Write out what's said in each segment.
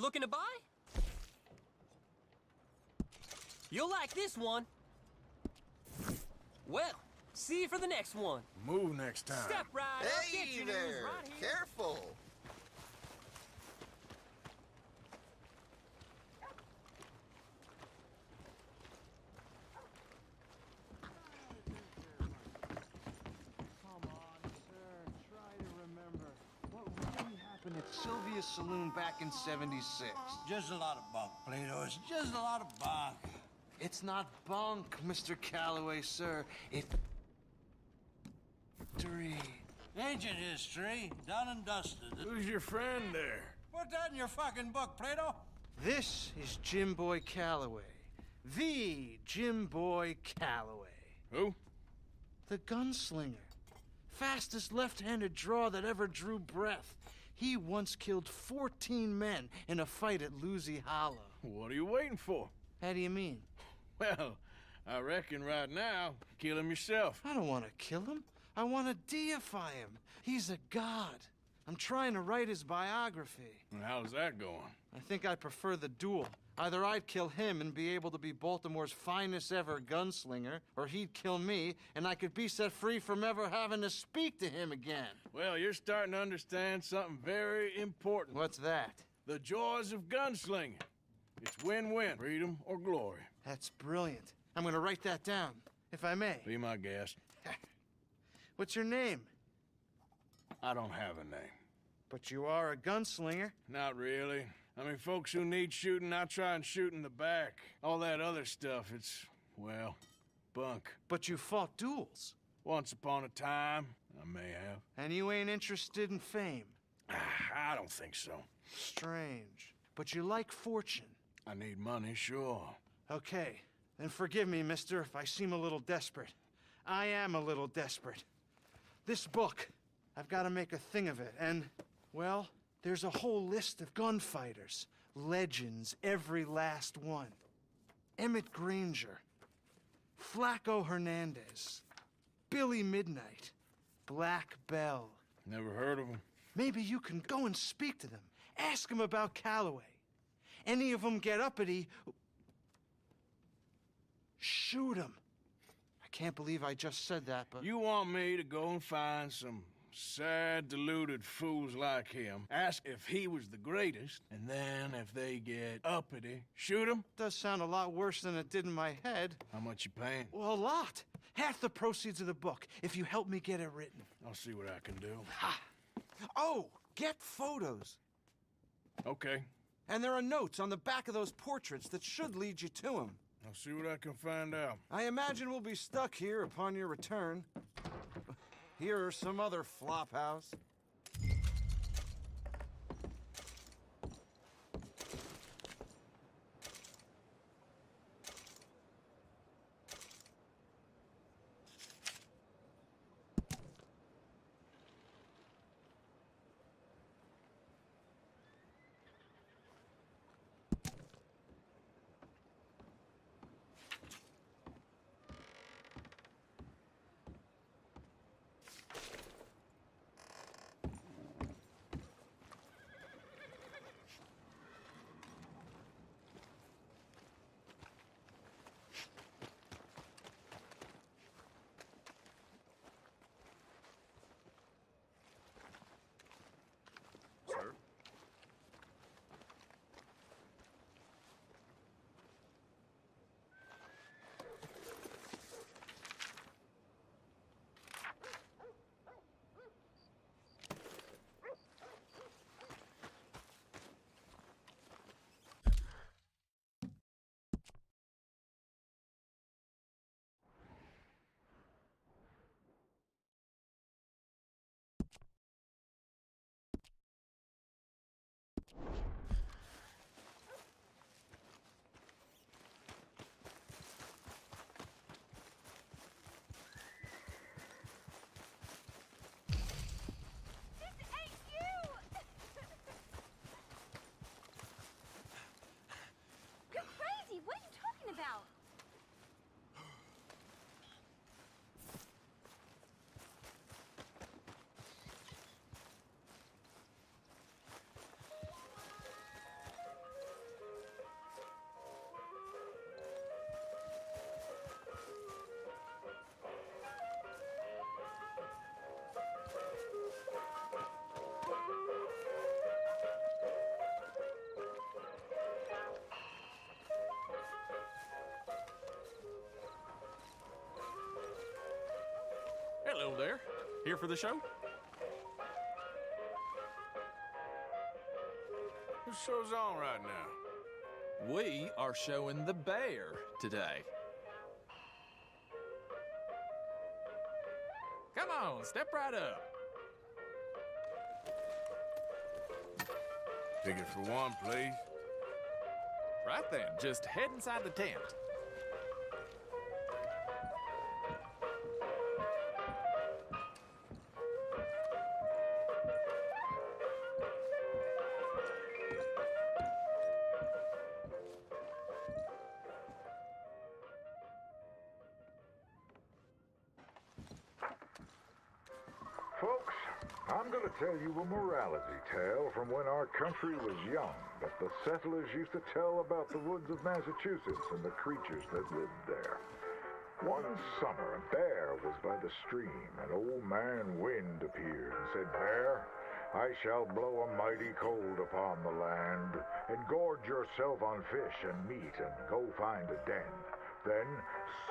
Looking to buy? You'll like this one. Well, see you for the next one. Move next time. Step right up, get Hey your news there! right here. Careful! Come on, sir. Try to remember. What really happened at Sylvia's Saloon back in '76? Just a lot of bunk, Plato. It's just a lot of bunk. It's not bunk, Mr. Calloway, sir. It's history. Ancient history, done and dusted. Who's your friend there? Put that in your fucking book, Plato. This is Jim Boy Calloway. The Jim Boy Calloway. Who? The gunslinger. Fastest left-handed draw that ever drew breath. He once killed 14 men in a fight at Lucy Hollow. What are you waiting for? How do you mean? Well, I reckon right now, kill him yourself. I don't want to kill him. I want to deify him. He's a god. I'm trying to write his biography. And how's that going? I think I prefer the duel. Either I'd kill him and be able to be Baltimore's finest ever gunslinger, or he'd kill me and I could be set free from ever having to speak to him again. Well, you're starting to understand something very important. What's that? The joys of gunslinging. It's win-win, freedom or glory. That's brilliant. I'm gonna write that down, if I may. Be my guest. What's your name? I don't have a name. But you are a gunslinger. Not really. I mean, folks who need shooting, I try and shoot in the back. All that other stuff, it's, well, bunk. But you fought duels. Once upon a time, I may have. And you ain't interested in fame. I don't think so. Strange. But you like fortune. I need money, sure. Okay, then forgive me, mister, if I seem a little desperate. I am a little desperate. This book, I've got to make a thing of it, and, well, there's a whole list of gunfighters. Legends, every last one. Emmett Granger, Flaco Hernandez, Billy Midnight, Black Bell. Never heard of him. Maybe you can go and speak to them. Ask them about Calloway. Any of them get uppity, shoot them. I can't believe I just said that, but... You want me to go and find some sad, deluded fools like him, ask if he was the greatest, and then if they get uppity, shoot him? Does sound a lot worse than it did in my head. How much you paying? Well, a lot. Half the proceeds of the book, if you help me get it written. I'll see what I can do. Ha! Oh, get photos. Okay. And there are notes on the back of those portraits that should lead you to him. I'll see what I can find out. I imagine we'll be stuck here upon your return. Here are some other flophouse. there. Here for the show? Whose show's on right now? We are showing the bear today. Come on, step right up. Ticket for one, please. Right then, just head inside the tent. Folks, I'm going to tell you a morality tale from when our country was young that the settlers used to tell about the woods of Massachusetts and the creatures that lived there. One summer, a bear was by the stream, and old man Wind appeared and said, "Bear, I shall blow a mighty cold upon the land, and gorge yourself on fish and meat, and go find a den. Then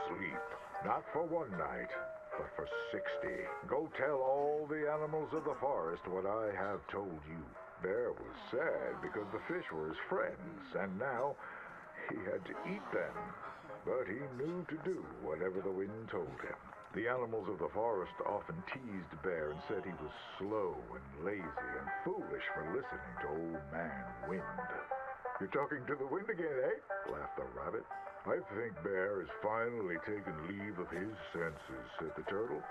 sleep, not for one night, but for 60. Go tell all the animals of the forest what I have told you." Bear was sad because the fish were his friends, and now he had to eat them. But he knew to do whatever the wind told him. The animals of the forest often teased Bear and said he was slow and lazy and foolish for listening to old man Wind. "You're talking to the wind again, eh?" laughed the rabbit. "I think Bear has finally taken leave of his senses," said the turtle.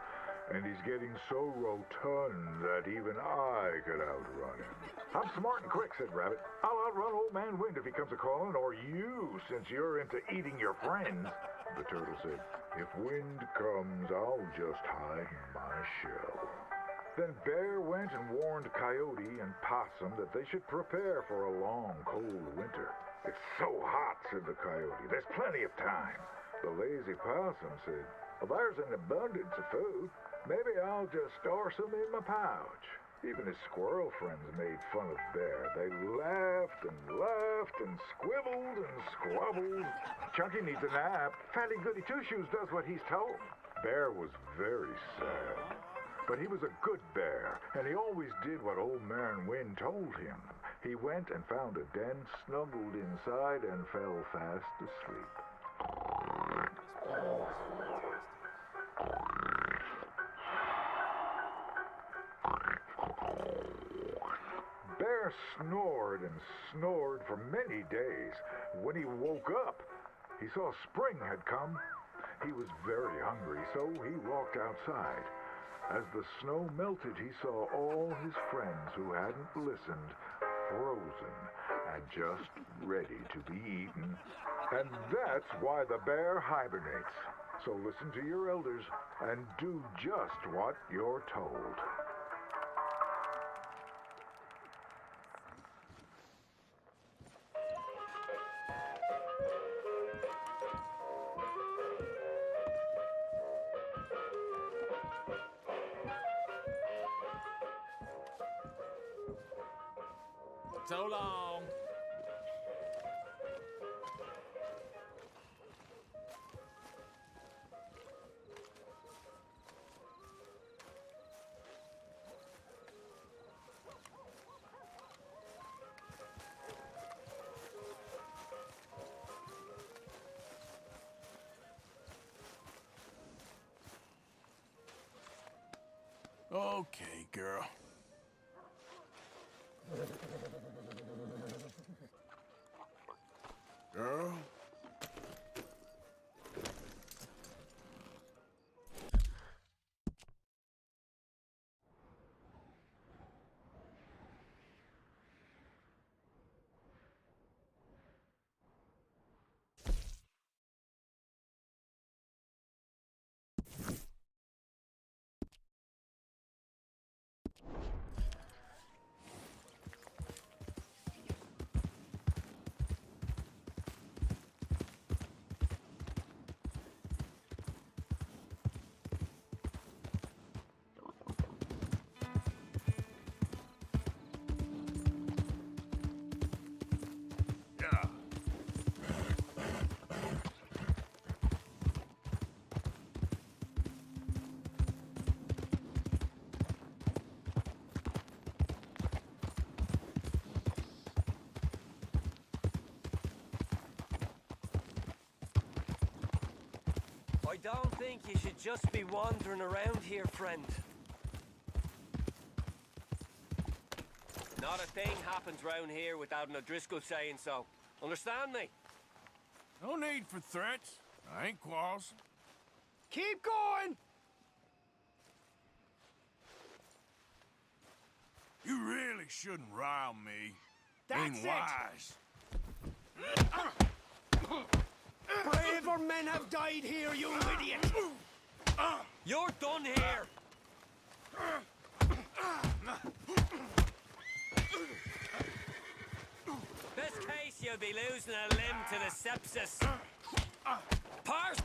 "And he's getting so rotund that even I could outrun him." "I'm smart and quick," said Rabbit. "I'll outrun old man Wind if he comes a-calling, or you, since you're into eating your friends." The turtle said, "If Wind comes, I'll just hide in my shell." Then Bear went and warned Coyote and Possum that they should prepare for a long, cold winter. "It's so hot," said the Coyote. "There's plenty of time." The lazy Possum said, "Well, there's an abundance of food. Maybe I'll just store some in my pouch." Even his squirrel friends made fun of Bear. They laughed and squibbled and squabbled. "Chunky needs a nap. Fatty Goody Two-Shoes does what he's told." Bear was very sad. But he was a good bear, and he always did what old man Wind told him. He went and found a den, snuggled inside, and fell fast asleep. Bear snored and snored for many days. When he woke up, he saw spring had come. He was very hungry, so he walked outside. As the snow melted, he saw all his friends who hadn't listened, frozen and just ready to be eaten. And that's why the bear hibernates. So listen to your elders and do just what you're told. So long. Okay, girl. Girl? I don't think you should just be wandering around here, friend. Not a thing happens round here without an O'Driscoll saying so. Understand me? No need for threats. I ain't quarrelsome. Keep going! You really shouldn't rile me. That's Ain't it. wise. Braver men have died here, you idiot! You're done here! Best case, you'll be losing a limb to the sepsis. Parse!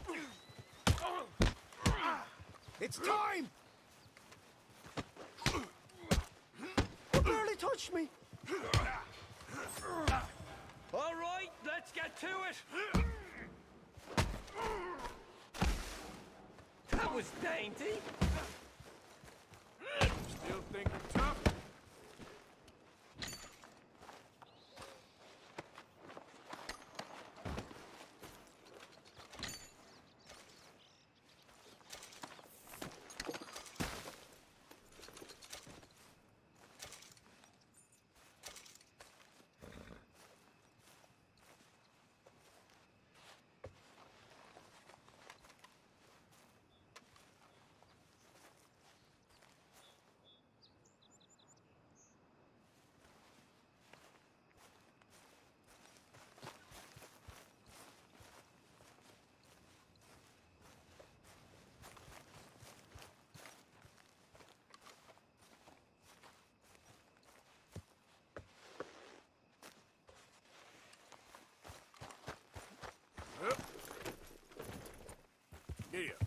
It's time! You barely touched me! All right, let's get to it! That was dainty! Still think you're tough? Giddy up.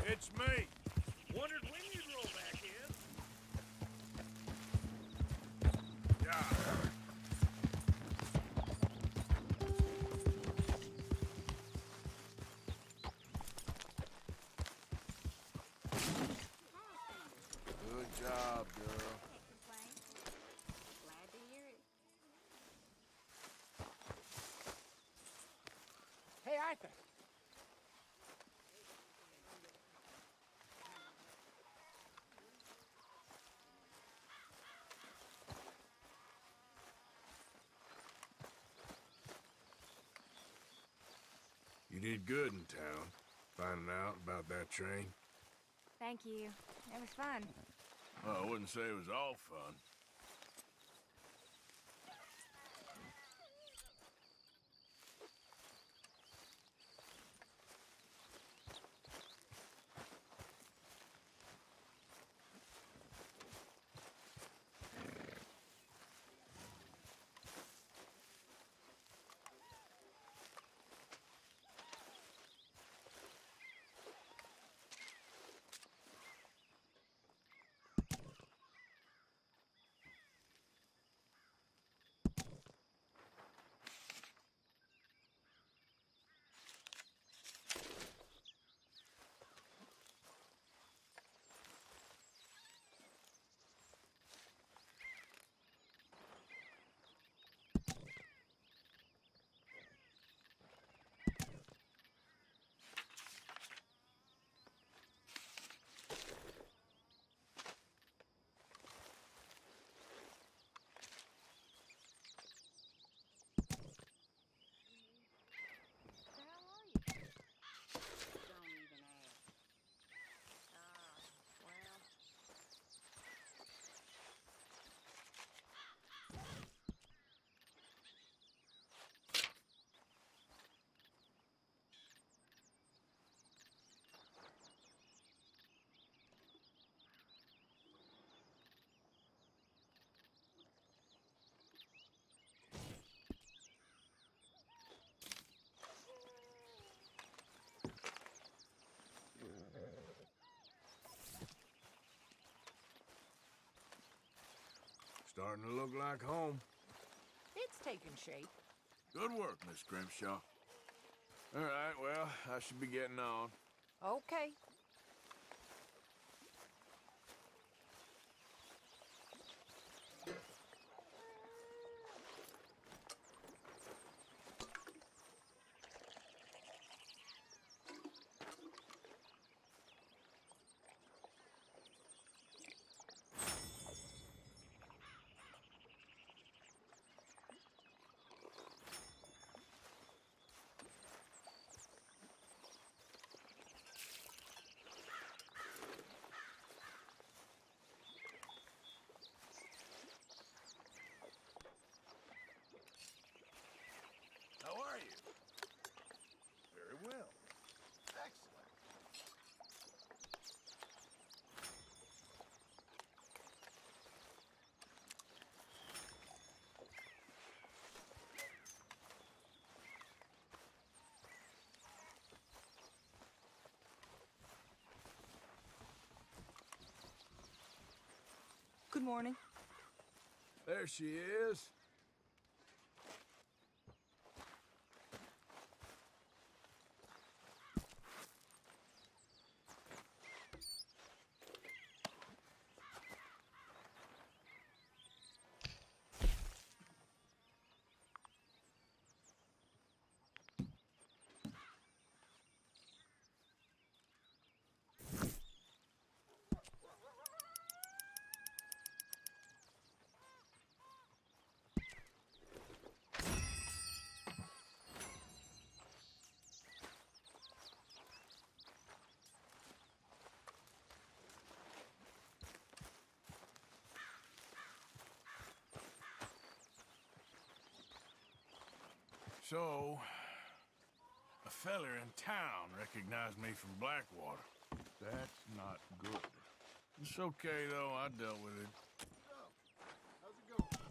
It's me. Wondered when you'd roll back in. Yeah. Good job, girl. Glad to hear it. Hey, Arthur. You did good in town, finding out about that train. Thank you. It was fun. Well, I wouldn't say it was all fun. Starting to look like home. It's taking shape. Good work, Miss Grimshaw. All right, well, I should be getting on. Okay. How are you? Very well. Excellent. Good morning. There she is. So, a feller in town recognized me from Blackwater. That's not good. It's okay, though. I dealt with it. So, how's it going?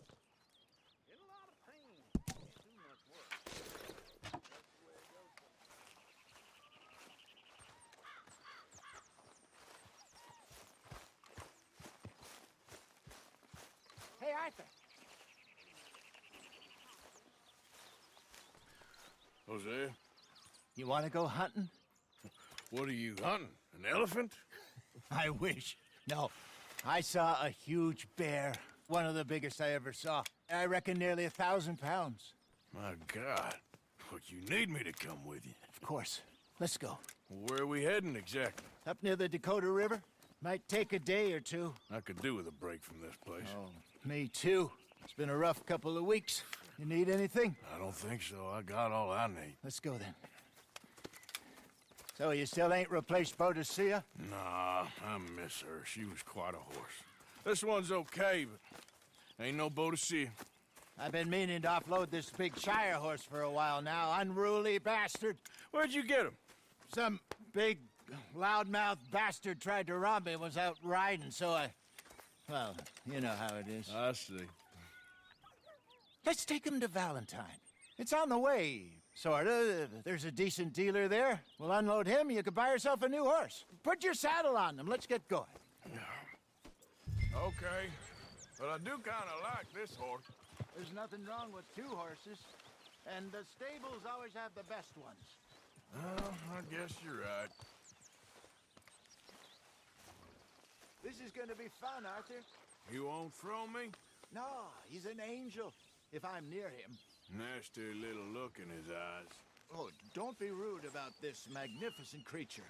In a lot of pain. Can't do much work. That's the way it goes sometimes. Hey, Arthur. Jose, You want to go hunting? what are you hunting? An elephant? I wish. No. I saw a huge bear. One of the biggest I ever saw. I reckon nearly 1,000 pounds. My God. But you need me to come with you. Of course. Let's go. Where are we heading exactly? Up near the Dakota River. Might take a day or two. I could do with a break from this place. Oh, me too. It's been a rough couple of weeks. You need anything? I don't think so. I got all I need. Let's go then. So you still ain't replaced Boadicea? Nah, I miss her. She was quite a horse. This one's okay, but ain't no Boadicea. I've been meaning to offload this big Shire horse for a while now. Unruly bastard. Where'd you get him? Some big, loudmouth bastard tried to rob me and was out riding, so I... Well, you know how it is. I see. Let's take him to Valentine. It's on the way, sorta. There's a decent dealer there. We'll unload him, you can buy yourself a new horse. Put your saddle on them, let's get going. Okay, but I do kind of like this horse. There's nothing wrong with two horses, and the stables always have the best ones. Well, I guess you're right. This is gonna be fun, Arthur. You won't throw me? No, he's an angel, if I'm near him. Nasty little look in his eyes. Oh, don't be rude about this magnificent creature.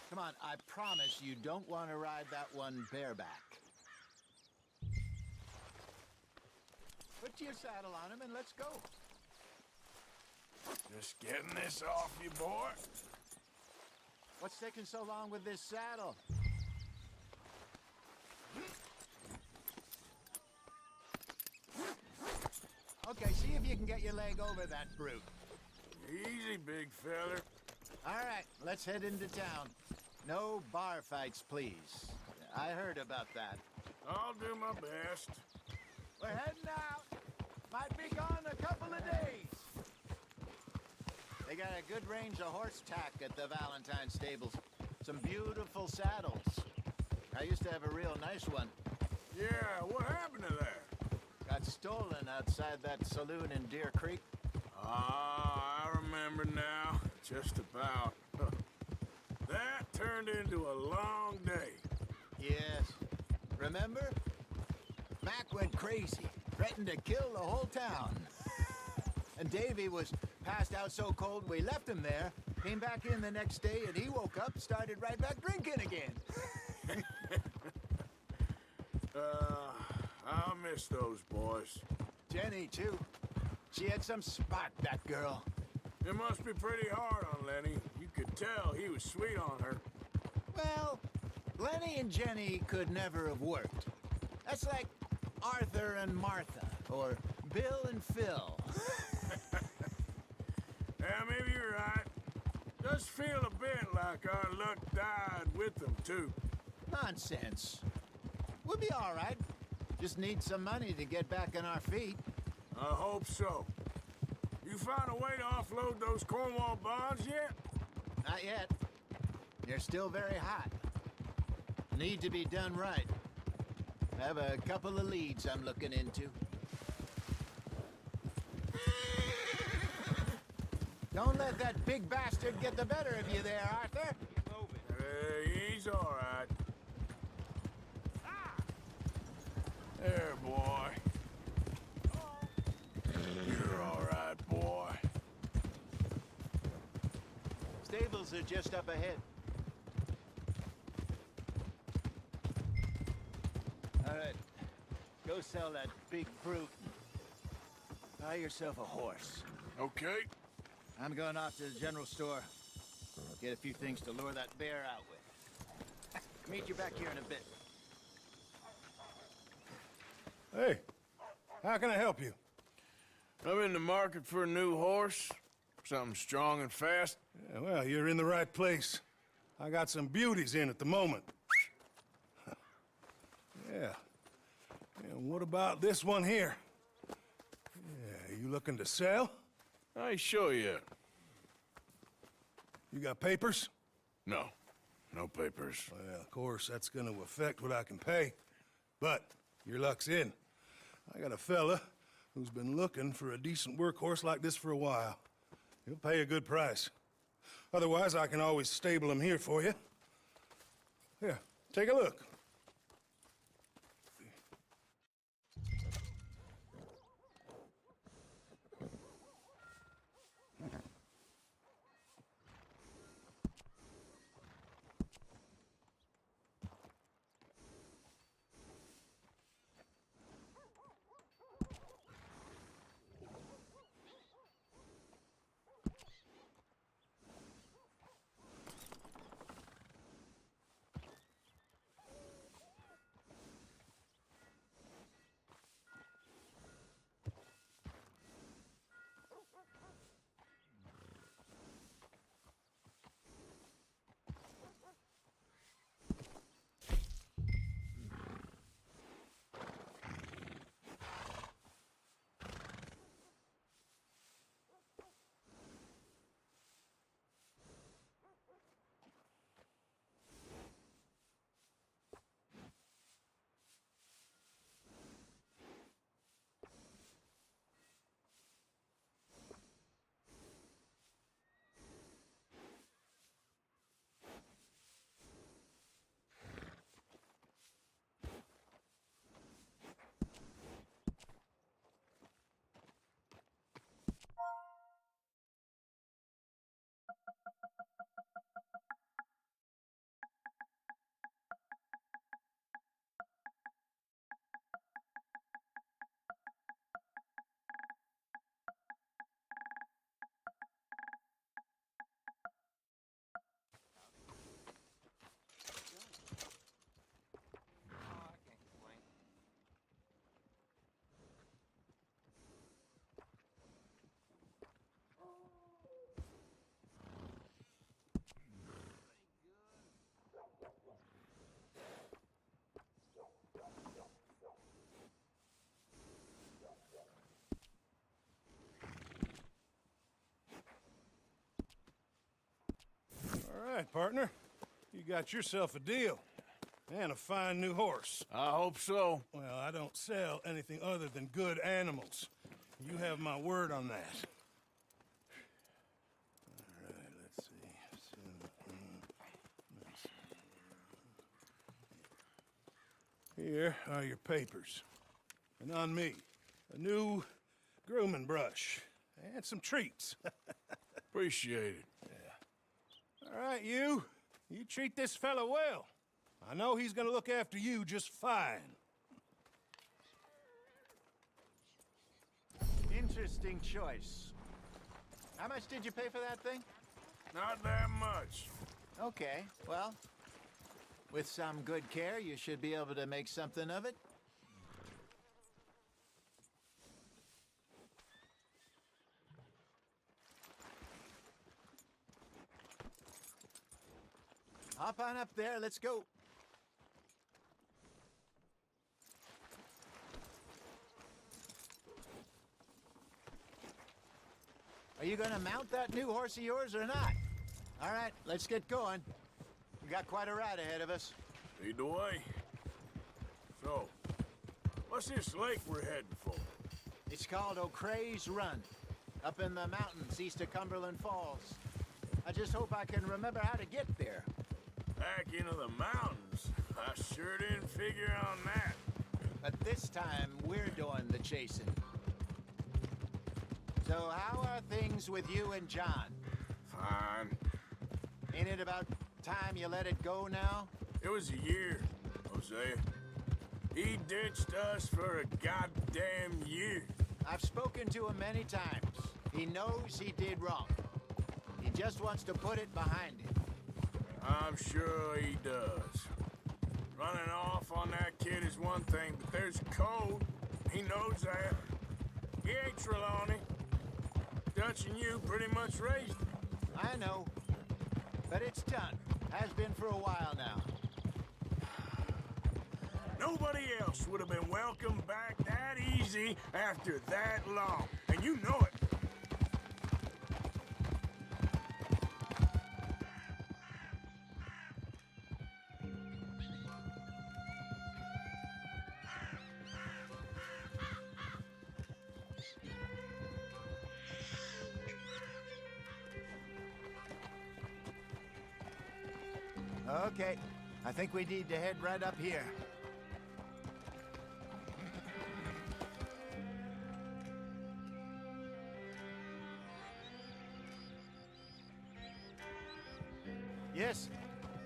Come on, I promise you don't want to ride that one bareback. Put your saddle on him and let's go. Just getting this off you, boy. What's taking so long with this saddle? Okay, see if you can get your leg over that brute. Easy, big feller. All right, let's head into town. No bar fights, please. I heard about that. I'll do my best. We're heading out. Might be gone a couple of days. They They got a good range of horse tack at the Valentine stables. Some beautiful saddles. I used to have a real nice one. Yeah, what happened to that? Got stolen outside that saloon in Deer Creek. Ah, I remember now. Just about. That turned into a long day. Yes. Remember? Mac went crazy, threatened to kill the whole town. And Davy was passed out so cold we left him there, came back in the next day, and he woke up, started right back drinking again. I'll miss those boys. Jenny, too. She had some spark, that girl. It must be pretty hard on Lenny. You could tell he was sweet on her. Well, Lenny and Jenny could never have worked. That's like Arthur and Martha, or Bill and Phil. Yeah, maybe you're right. Does feel a bit like our luck died with them, too. Nonsense. We'll be all right. Just need some money to get back on our feet. I hope so. You found a way to offload those Cornwall bonds yet? Not yet. They're still very hot. Need to be done right. Have a couple of leads I'm looking into. Don't let that big bastard get the better of you there, Arthur. He's all right. There, boy. You're all right, boy. Stables are just up ahead. All right. Go sell that big brute. Buy yourself a horse. Okay. I'm going off to the general store. Get a few things to lure that bear out with. Meet you back here in a bit. Hey, how can I help you? I'm in the market for a new horse. Something strong and fast. Yeah, well, you're in the right place. I got some beauties in at the moment. Yeah. And what about this one here? Yeah, you looking to sell? I ain't sure yet. You got papers? No. No papers. Well, of course, that's gonna affect what I can pay. But your luck's in. I got a fella who's been looking for a decent workhorse like this for a while. He'll pay a good price. Otherwise, I can always stable him here for you. Here, take a look. right, partner. You got yourself a deal. And a fine new horse. I hope so. Well, I don't sell anything other than good animals. You have my word on that. All right, let's see. Here are your papers. And on me, a new grooming brush and some treats. Appreciate it. All right, you treat this fella well. I know he's gonna look after you just fine. Interesting choice. How much did you pay for that thing? Not that much. Okay, well, with some good care, you should be able to make something of it. Hop on up there, let's go. Are you gonna mount that new horse of yours or not? All right, let's get going. We got quite a ride ahead of us. Lead the way. So, what's this lake we're heading for? It's called O'Creagh's Run, up in the mountains east of Cumberland Falls. I just hope I can remember how to get there. Back into the mountains? I sure didn't figure on that. But this time, we're doing the chasing. So how are things with you and John? Fine. Ain't it about time you let it go now? It was a year, Hosea. He ditched us for a goddamn year. I've spoken to him many times. He knows he did wrong. He just wants to put it behind him. I'm sure he does. Running off on that kid is one thing, but there's a code. He knows that. He ain't Trelawney. Dutch and you pretty much raised him. I know. But it's done. Has been for a while now. Nobody else would have been welcomed back that easy after that long. And you know it. Okay, I think we need to head right up here. Yes,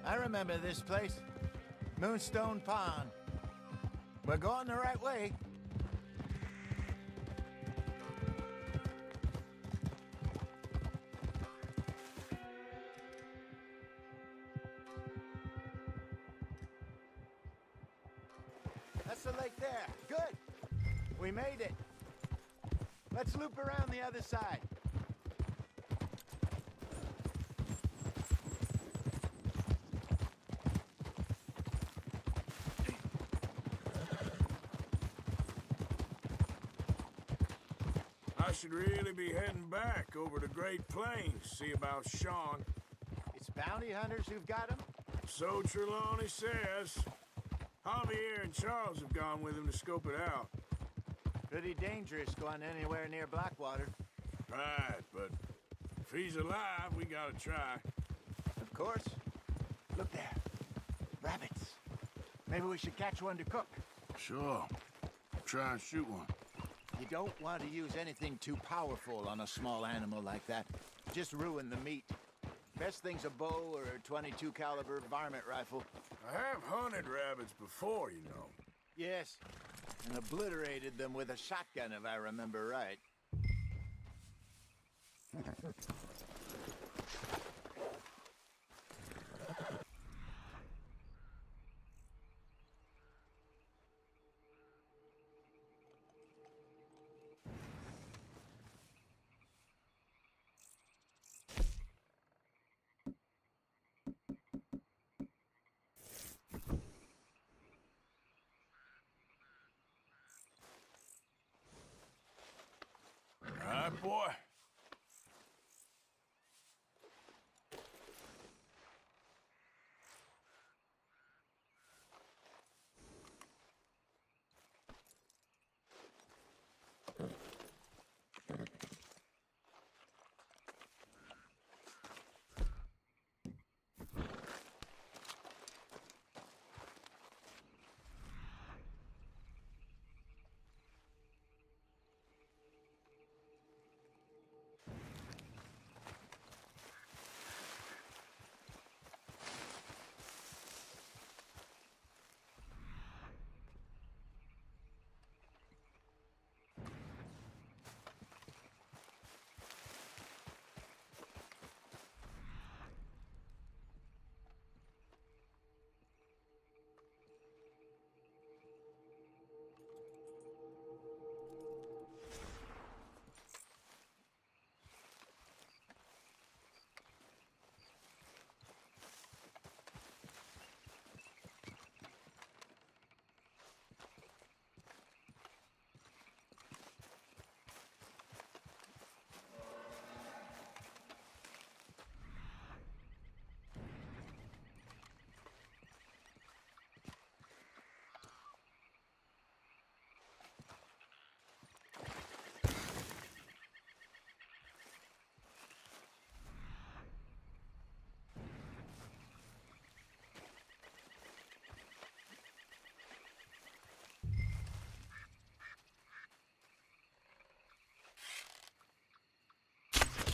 I remember this place. Moonstone Pond. We're going the right way. That's the lake there. Good. We made it. Let's loop around the other side. I should really be heading back over the Great Plains, see about Sean. It's bounty hunters who've got him? So Trelawney says. Javier and Charles have gone with him to scope it out. Pretty dangerous going anywhere near Blackwater. Right, but if he's alive, we gotta try. Of course. Look there. Rabbits. Maybe we should catch one to cook. Sure. Try and shoot one. You don't want to use anything too powerful on a small animal like that. Just ruin the meat. Best thing's a bow or a 22 caliber varmint rifle. I have hunted rabbits before, you know. Yes, and obliterated them with a shotgun if I remember right. All right, boy.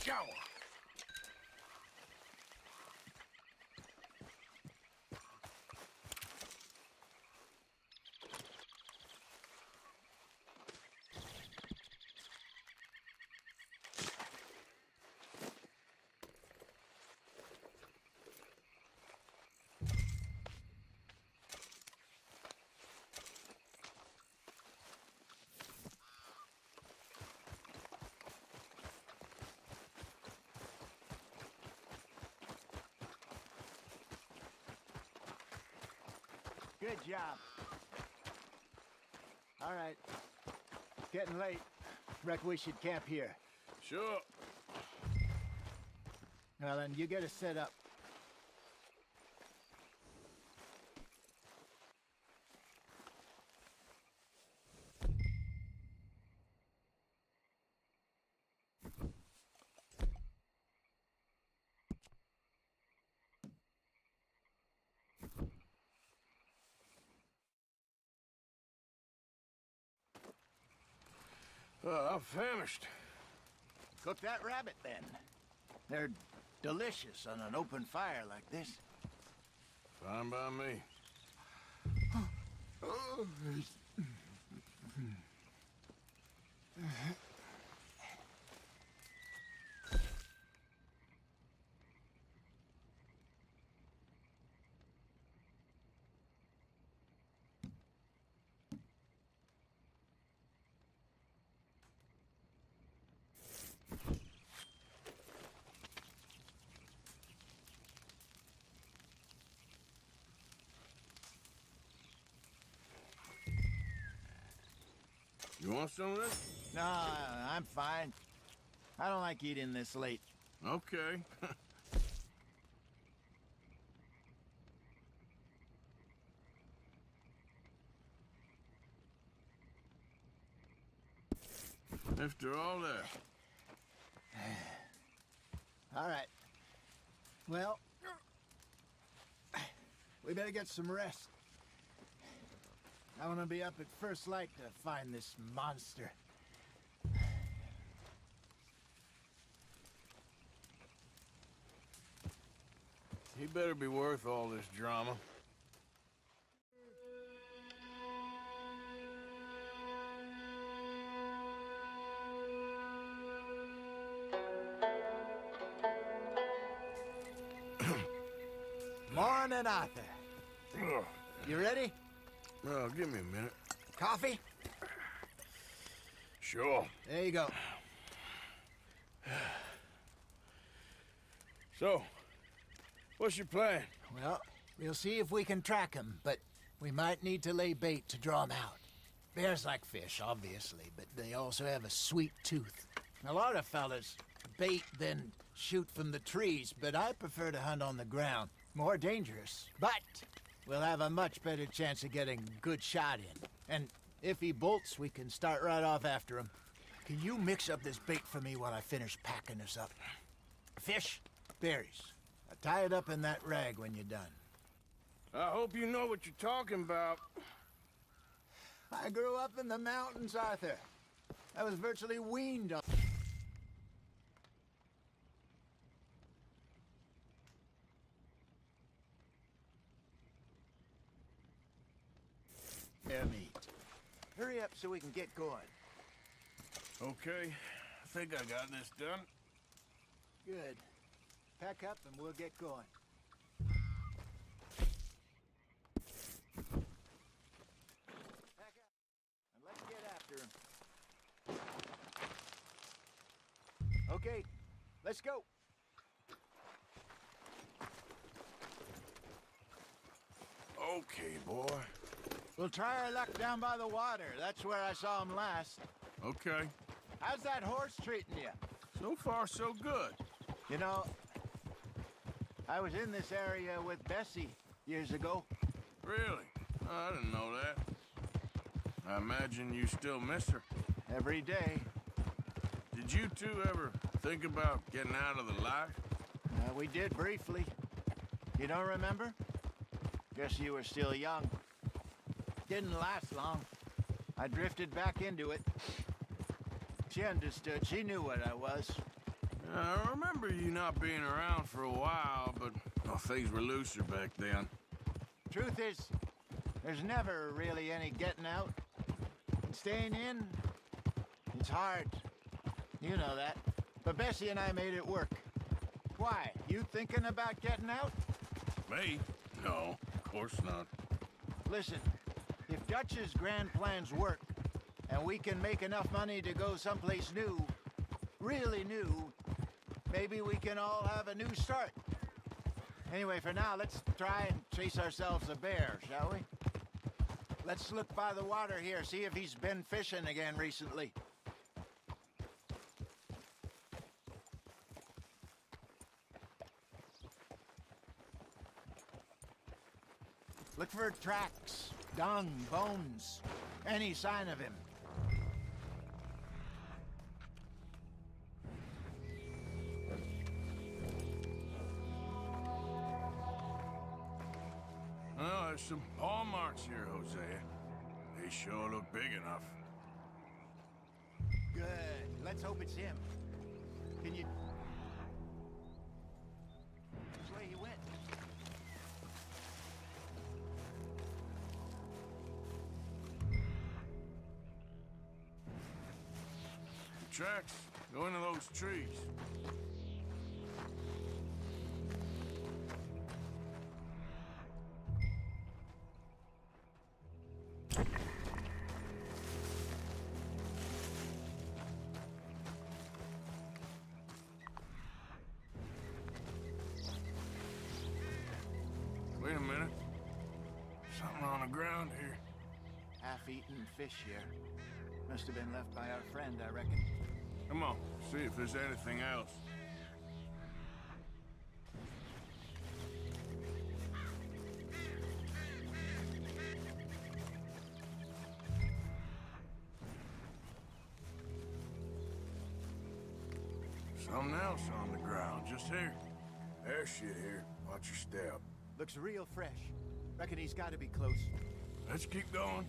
Go! Good job. All right. Getting late. Reckon we should camp here. Sure. Well, then, you get us set up. I'm famished. Cook that rabbit, then. They're delicious on an open fire like this. Fine by me. You want some of this? No, I'm fine. I don't like eating this late. Okay. After all that. All right. Well, we better get some rest. I want to be up at first light to find this monster. He better be worth all this drama. Morning, Arthur. You ready? Well, give me a minute. Coffee? Sure. There you go. So, what's your plan? Well, we'll see if we can track him, but we might need to lay bait to draw him out. Bears like fish, obviously, but they also have a sweet tooth. A lot of fellas bait, then shoot from the trees, but I prefer to hunt on the ground. More dangerous, but we'll have a much better chance of getting a good shot in. And if he bolts, we can start right off after him. Can you mix up this bait for me while I finish packing this up? Fish, berries. Tie it up in that rag when you're done. I hope you know what you're talking about. I grew up in the mountains, Arthur. I was virtually weaned on... Bear meat. Hurry up so we can get going. Okay, I think I got this done. Good. Pack up and we'll get going. Pack up and let's get after him. Okay, let's go. Okay, boy. We'll try our luck down by the water. That's where I saw him last. Okay. How's that horse treating you? So far, so good. You know, I was in this area with Bessie years ago. Really? I didn't know that. I imagine you still miss her. Every day. Did you two ever think about getting out of the life? We did briefly. You don't remember? Guess you were still young. Didn't last long. I drifted back into it. She understood. She knew what I was. I remember you not being around for a while, but well, things were looser back then. Truth is, there's never really any getting out. Staying in, it's hard. You know that. But Bessie and I made it work. Why? You thinking about getting out? Me? No, of course not. Listen, if Dutch's grand plans work, and we can make enough money to go someplace new, really new, maybe we can all have a new start. Anyway, for now, let's try and chase ourselves a bear, shall we? Let's look by the water here, see if he's been fishing again recently. Look for tracks, dung, bones, any sign of him. Well, there's some paw marks here, Hosea. They sure look big enough. Good. Let's hope it's him. Can you... Which way he went? The tracks go into those trees. Wait a minute. Something on the ground here. Half-eaten fish here. Must have been left by our friend, I reckon. Come on, see if there's anything else. Something else on the ground, just here. There's shit here. Watch your step. Looks real fresh. Reckon he's got to be close. Let's keep going.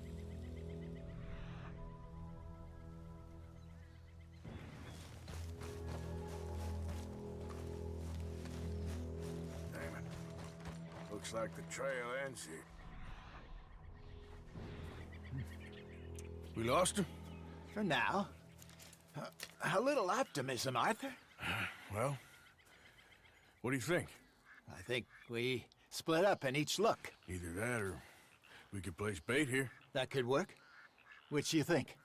Damn it. Looks like the trail ends here. We lost him? For now. A little optimism, Arthur. Well, what do you think? I think we split up and each look. Either that or we could place bait here. That could work. Which you think?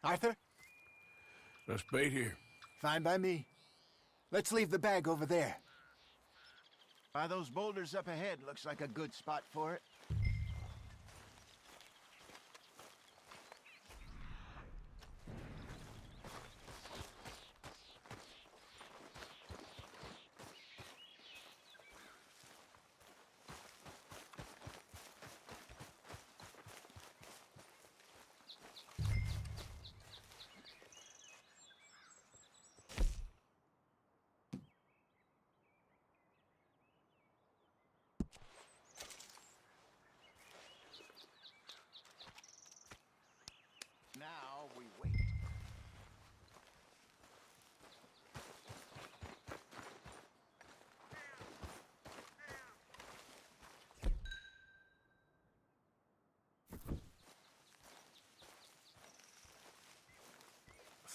Arthur? Let's bait here. Fine by me. Let's leave the bag over there. By those boulders up ahead, looks like a good spot for it. Now we wait.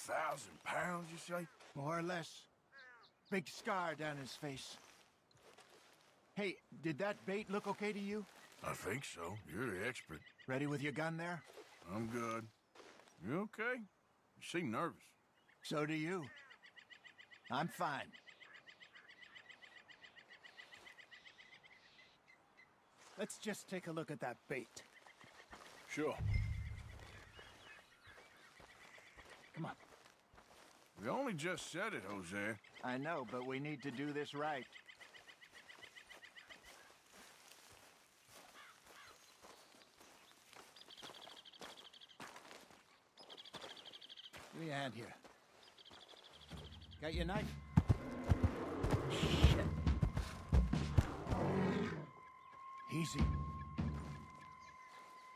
£1,000, you say? More or less. Big scar down his face. Hey, did that bait look okay to you? I think so. You're the expert. Ready with your gun there? I'm good. You okay? You seem nervous. So do you. I'm fine. Let's just take a look at that bait. Sure. Come on. We only just said it, Jose. I know, but we need to do this right. Give me a hand here. Got your knife? Shit. Easy.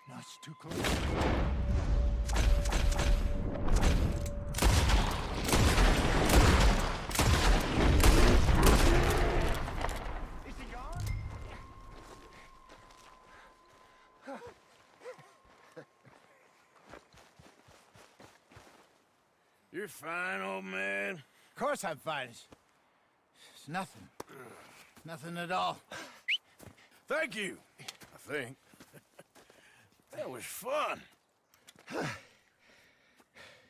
No, it's too close. Is he gone? You're fine, old man. Of course I'm fine. It's nothing. Nothing at all. Thank you, I think. That was fun.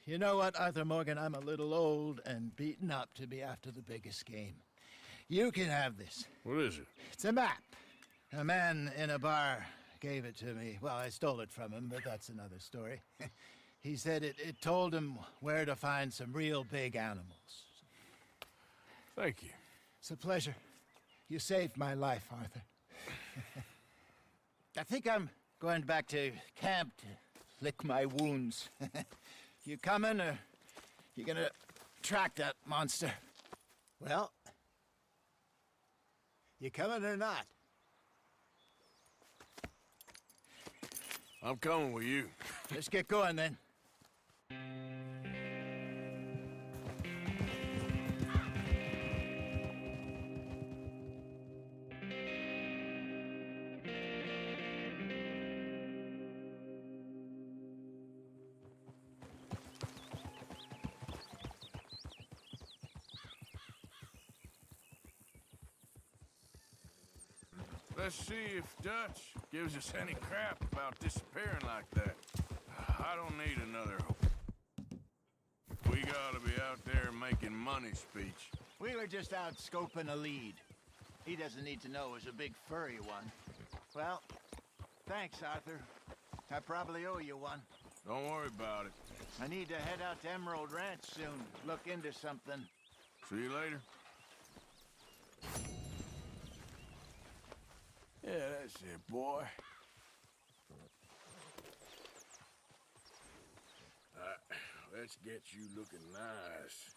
You know what, Arthur Morgan? I'm a little old and beaten up to be after the biggest game. You can have this. What is it? It's a map. A man in a bar gave it to me. Well, I stole it from him, but that's another story. He said it told him where to find some real big animals. Thank you. It's a pleasure. You saved my life, Arthur. I think I'm going back to camp to lick my wounds. You coming, or you gonna track that monster? Well, you coming or not? I'm coming with you. Let's get going, then. Let's see if Dutch gives us any crap about disappearing like that. I don't need another. We gotta be out there making money speech. We were just out scoping a lead. He doesn't need to know it was a big furry one. Well, thanks, Arthur. I probably owe you one. Don't worry about it. I need to head out to Emerald Ranch soon. Look into something. See you later. Yeah, that's it, boy. Let's get you looking nice.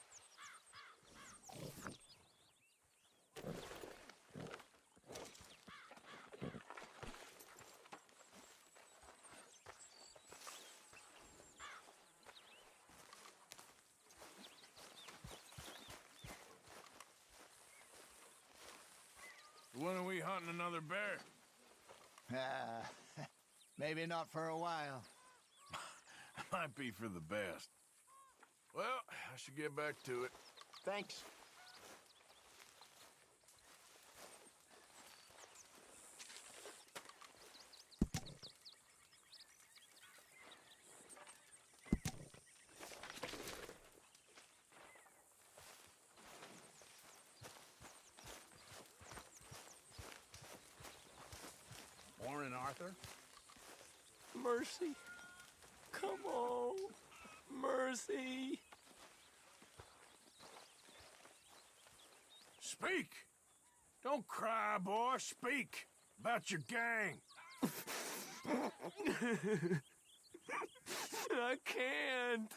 When are we hunting another bear? Maybe not for a while. Might be for the best. Well, I should get back to it. Thanks. Morning, Arthur. Mercy. Come on. Mercy. Speak! Don't cry, boy. Speak about your gang. I can't.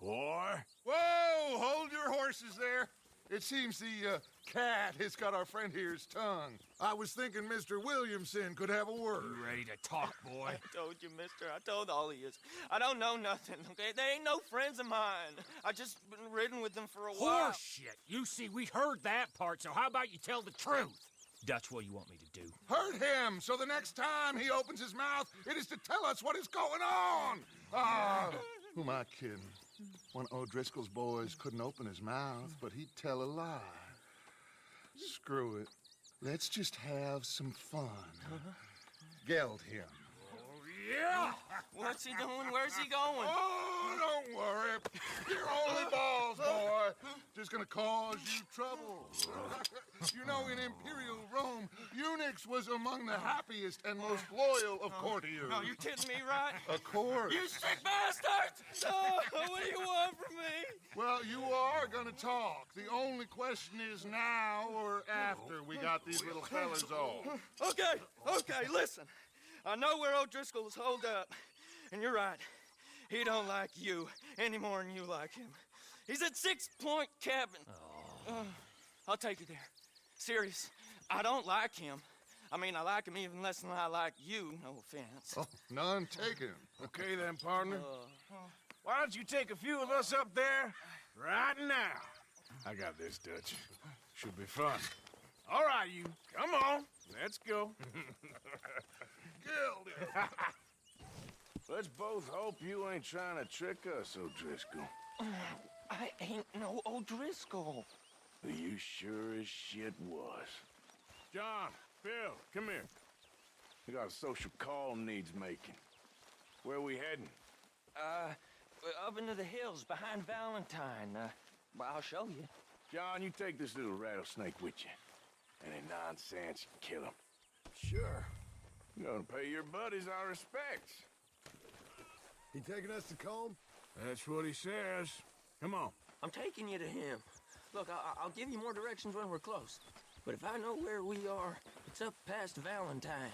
Boy. Whoa! Hold your horses there. It seems the cat has got our friend here's tongue. I was thinking Mr. Williamson could have a word. You ready to talk, boy? I told you, mister. I told all of you. I don't know nothing, okay? They ain't no friends of mine. I just been ridden with them for a while. Horseshit. You see, we heard that part, so how about you tell the truth? Dutch, what do you want me to do? Hurt him, so the next time he opens his mouth, it is to tell us what is going on. Ah, who am I kidding? One of O'Driscoll's boys couldn't open his mouth, but he'd tell a lie. Screw it. Let's just have some fun. Geld him. Yeah! What's he doing? Where's he going? Oh, don't worry. You're only balls, boy. Just gonna cause you trouble. You know, in Imperial Rome, eunuchs was among the happiest and most loyal of courtiers. No, you kidding me, right? Of course. You sick bastards! Oh, what do you want from me? Well, you are gonna talk. The only question is now or after we got these little fellas off. Okay, listen. I know where O'Driscoll's holed up, and you're right. He don't like you any more than you like him. He's at 6 Point Cabin. I'll take you there. Serious, I don't like him. I mean, I like him even less than I like you, no offense. Oh, none taken. Okay then, partner. Why don't you take a few of us up there right now? I got this, Dutch. Should be fun. All right, you. Come on. Let's go. Gildy. Let's both hope you ain't trying to trick us, O'Driscoll. I ain't no O'Driscoll. You sure as shit was. John, Phil, come here. We got a social call needs making. Where we heading? Up into the hills behind Valentine. Well, I'll show you. John, you take this little rattlesnake with you. Any nonsense, kill him. Sure. You're gonna pay your buddies our respects. He taking us to Combe? That's what he says. Come on. I'm taking you to him. Look, I'll give you more directions when we're close. But if I know where we are, it's up past Valentine.